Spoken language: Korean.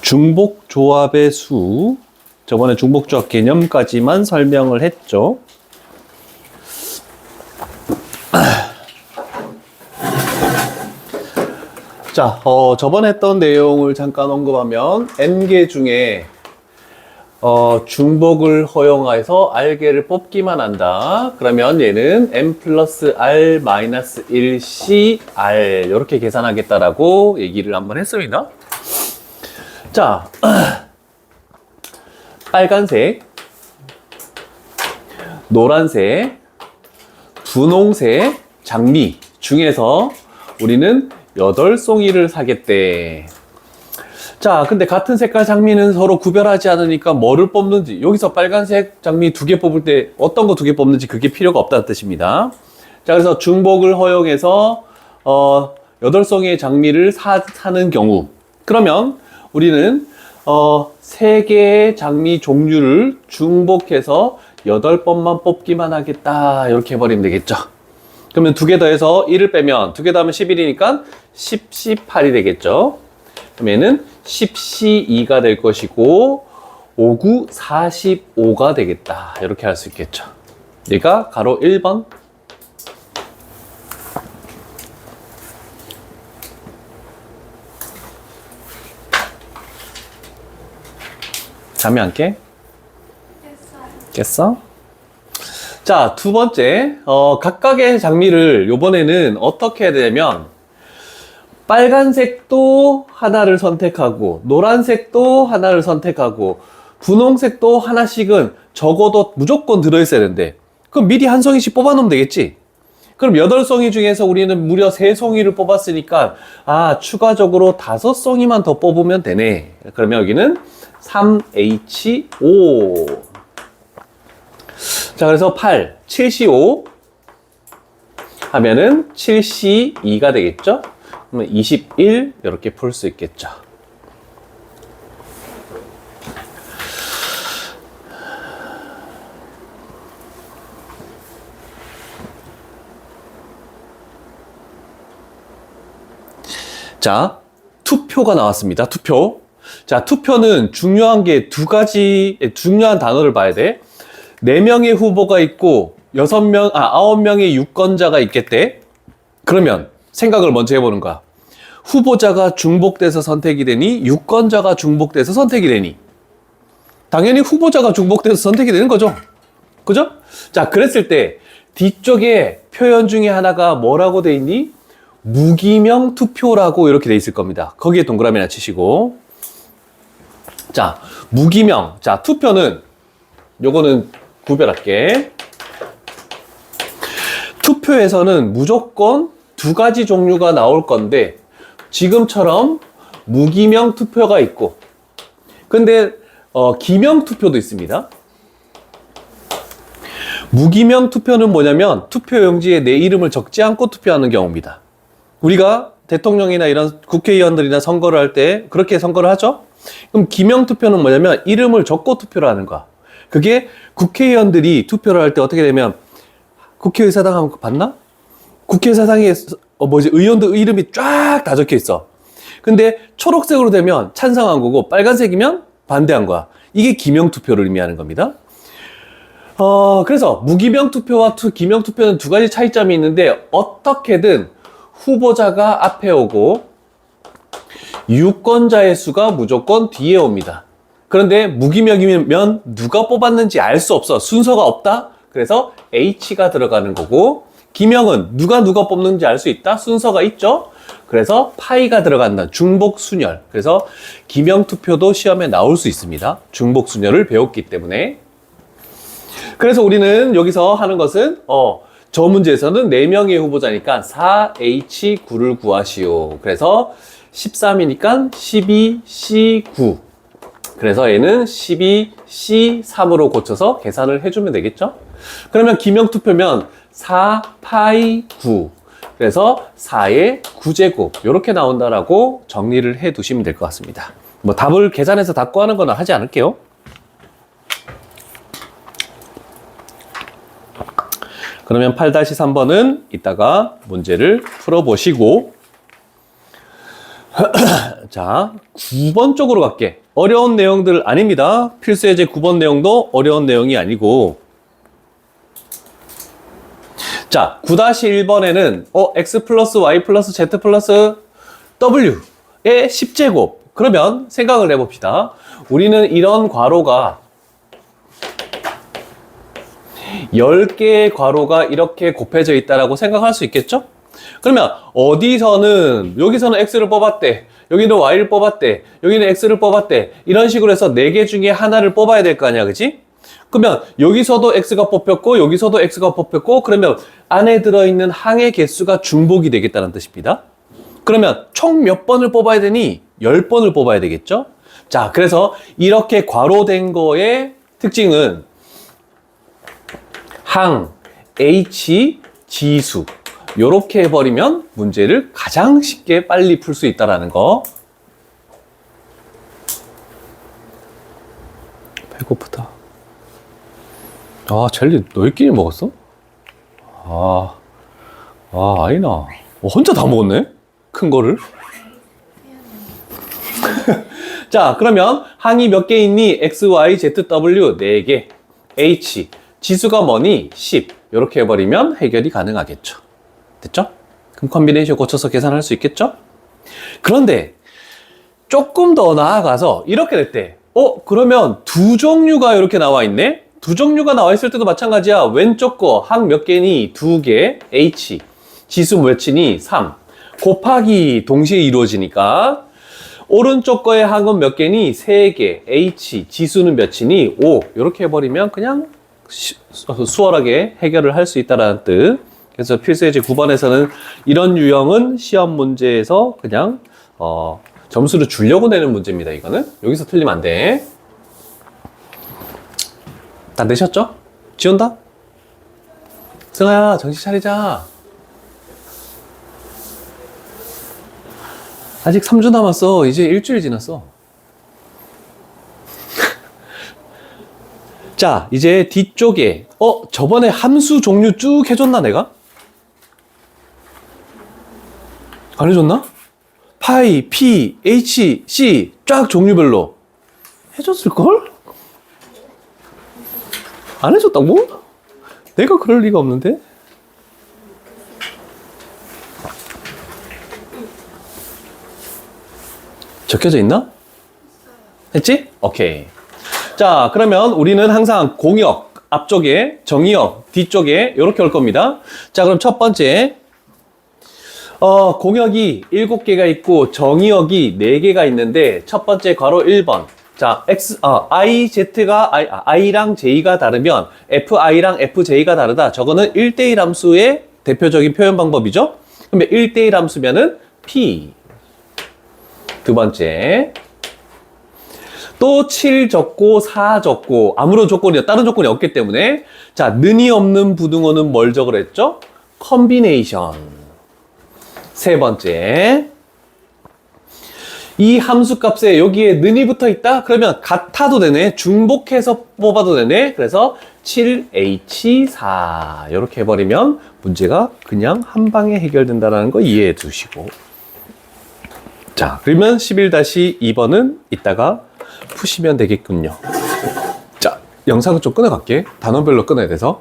중복조합의 수, 저번에 중복조합 개념까지만 설명을 했죠. 자, 저번에 했던 내용을 잠깐 언급하면 n개 중에 중복을 허용해서 r개를 뽑기만 한다. 그러면 얘는 n 플러스 r 마이너스 1c r 이렇게 계산하겠다라고 얘기를 한번 했습니다. 자, 빨간색, 노란색, 분홍색, 장미 중에서 우리는 8송이를 사겠대. 자, 근데 같은 색깔 장미는 서로 구별하지 않으니까 뭐를 뽑는지, 여기서 빨간색 장미 2개 뽑을 때 어떤 거 2개 뽑는지 그게 필요가 없다는 뜻입니다. 자, 그래서 중복을 허용해서 8송이의 장미를 사는 경우, 그러면 우리는 3개의 장미 종류를 중복해서 8번만 뽑기만 하겠다, 이렇게 해버리면 되겠죠. 그러면 2개 더해서 1을 빼면 2개 더하면 11이니까 10, 18이 되겠죠. 그러면은 10C2가 될 것이고 5, 9, 45가 되겠다. 이렇게 할 수 있겠죠. 얘가 가로 1번. 잠이 안 깨? 깼어? 자, 두 번째, 각각의 장미를 요번에는 어떻게 해야 되냐면, 빨간색도 하나를 선택하고, 노란색도 하나를 선택하고, 분홍색도 하나씩은 적어도 무조건 들어있어야 되는데, 그럼 미리 한 송이씩 뽑아놓으면 되겠지? 그럼 8송이 중에서 우리는 무려 3송이를 뽑았으니까, 추가적으로 5송이만 더 뽑으면 되네. 그러면 여기는 3H5. 자, 그래서 8, 7C5 하면은 7C2가 되겠죠? 그러면 21 이렇게 풀 수 있겠죠. 자, 투표가 나왔습니다. 투표. 자, 투표는 중요한 게 2가지 중요한 단어를 봐야 돼. 4명의 후보가 있고 9명의 유권자가 있겠대. 그러면 생각을 먼저 해보는 거야. 후보자가 중복돼서 선택이 되니 유권자가 중복돼서 선택이 되니 당연히 후보자가 중복돼서 선택이 되는 거죠. 그죠? 자, 그랬을 때 뒤쪽에 표현 중에 하나가 뭐라고 돼 있니? 무기명 투표라고 이렇게 돼 있을 겁니다. 거기에 동그라미 하나 치시고. 자, 무기명. 자, 투표는 요거는 구별할게. 투표에서는 무조건 2가지 종류가 나올 건데 지금처럼 무기명 투표가 있고 근데 기명 투표도 있습니다. 무기명 투표는 뭐냐면 투표용지에 내 이름을 적지 않고 투표하는 경우입니다. 우리가 대통령이나 이런 국회의원들이나 선거를 할 때 그렇게 선거를 하죠. 그럼 기명 투표는 뭐냐면 이름을 적고 투표를 하는 거야. 그게 국회의원들이 투표를 할 때 어떻게 되면 국회의사당 한번 봤나? 국회의사당에 의원들 이름이 쫙 다 적혀 있어. 근데 초록색으로 되면 찬성한 거고 빨간색이면 반대한 거야. 이게 기명 투표를 의미하는 겁니다. 그래서 무기명 투표와 기명 투표는 2가지 차이점이 있는데 어떻게든 후보자가 앞에 오고 유권자의 수가 무조건 뒤에 옵니다. 그런데 무기명이면 누가 뽑았는지 알 수 없어. 순서가 없다? 그래서 H가 들어가는 거고 기명은 누가 뽑는지 알 수 있다? 순서가 있죠? 그래서 파이가 들어간다. 중복순열. 그래서 기명투표도 시험에 나올 수 있습니다. 중복순열을 배웠기 때문에. 그래서 우리는 여기서 하는 것은 저 문제에서는 4명의 후보자니까 4H9를 구하시오. 그래서 13이니까 12C9. 그래서 얘는 12C3으로 고쳐서 계산을 해주면 되겠죠? 그러면 기명투표면 4파이9. 그래서 4의 9제곱. 이렇게 나온다라고 정리를 해 두시면 될 것 같습니다. 뭐 답을 계산해서 다 구하는 건 하지 않을게요. 그러면 8-3번은 이따가 문제를 풀어보시고 자, 9번 쪽으로 갈게. 어려운 내용들 아닙니다. 필수 예제 9번 내용도 어려운 내용이 아니고. 자, 9-1번에는 x 플러스 y 플러스 z 플러스 w의 10제곱. 그러면 생각을 해봅시다. 우리는 이런 괄호가 10개의 괄호가 이렇게 곱해져 있다라고 생각할 수 있겠죠? 그러면 어디서는 여기서는 x를 뽑았대, 여기는 y를 뽑았대, 여기는 x를 뽑았대, 이런 식으로 해서 4개 중에 하나를 뽑아야 될 거 아니야, 그치? 그러면 여기서도 x가 뽑혔고 여기서도 x가 뽑혔고, 그러면 안에 들어있는 항의 개수가 중복이 되겠다는 뜻입니다. 그러면 총 몇 번을 뽑아야 되니? 10번을 뽑아야 되겠죠? 자, 그래서 이렇게 괄호된 거의 특징은 항, h, 지수 요렇게 해버리면 문제를 가장 쉽게 빨리 풀 수 있다는 거. 배고프다. 아, 젤리 너희끼리 먹었어? 아이나. 혼자 다 먹었네? 큰 거를. 자, 그러면 항이 몇 개 있니? x, y, z, w 4개. h, 지수가 뭐니? 10. 이렇게 해버리면 해결이 가능하겠죠. 됐죠? 그럼 컨비네이션 고쳐서 계산할 수 있겠죠? 그런데 조금 더 나아가서 이렇게 됐대. 그러면 두 종류가 이렇게 나와 있네? 두 종류가 나와 있을 때도 마찬가지야. 왼쪽 거 항 몇 개니? 2개. h. 지수 몇이니? 3. 곱하기 동시에 이루어지니까 오른쪽 거의 항은 몇 개니? 3개. h. 지수는 몇이니? 5. 이렇게 해버리면 그냥 수월하게 해결을 할 수 있다는 뜻. 그래서 필수예제 9번에서는 이런 유형은 시험 문제에서 그냥 점수를 주려고 내는 문제입니다. 이거는 여기서 틀리면 안 돼. 다 내셨죠? 지운다? 승아야, 정신 차리자. 아직 3주 남았어. 이제 일주일 지났어. 자, 이제 뒤쪽에 저번에 함수 종류 쭉 해줬나 내가? 안 해줬나? 파이, p, h, c 쫙 종류별로 해줬을걸? 안 해줬다고? 내가 그럴 리가 없는데? 적혀져 있나? 했지? 오케이. 자, 그러면 우리는 항상 공역 앞쪽에, 정의역 뒤쪽에 이렇게 올 겁니다. 자, 그럼 첫 번째 공역이 7개가 있고 정의역이 4개가 있는데 첫 번째 괄호 1번. 자, I, Z가 I랑 J가 다르면 FI랑 FJ가 다르다. 저거는 1대1 함수의 대표적인 표현 방법이죠. 그러면 1대1 함수면은 P. 두 번째. 또 7 적고 4 적고 아무런 다른 조건이 없기 때문에 자, 는이 없는 부등호는 뭘 적으랬죠? 컨비네이션. 세 번째. 이 함수 값에 여기에 는이 붙어 있다? 그러면 같아도 되네. 중복해서 뽑아도 되네. 그래서 7H4 이렇게 해버리면 문제가 그냥 한 방에 해결된다는 거 이해해 두시고. 자, 그러면 11-2번은 이따가 푸시면 되겠군요. 자, 영상을 좀 끊어갈게. 단원별로 끊어야 돼서.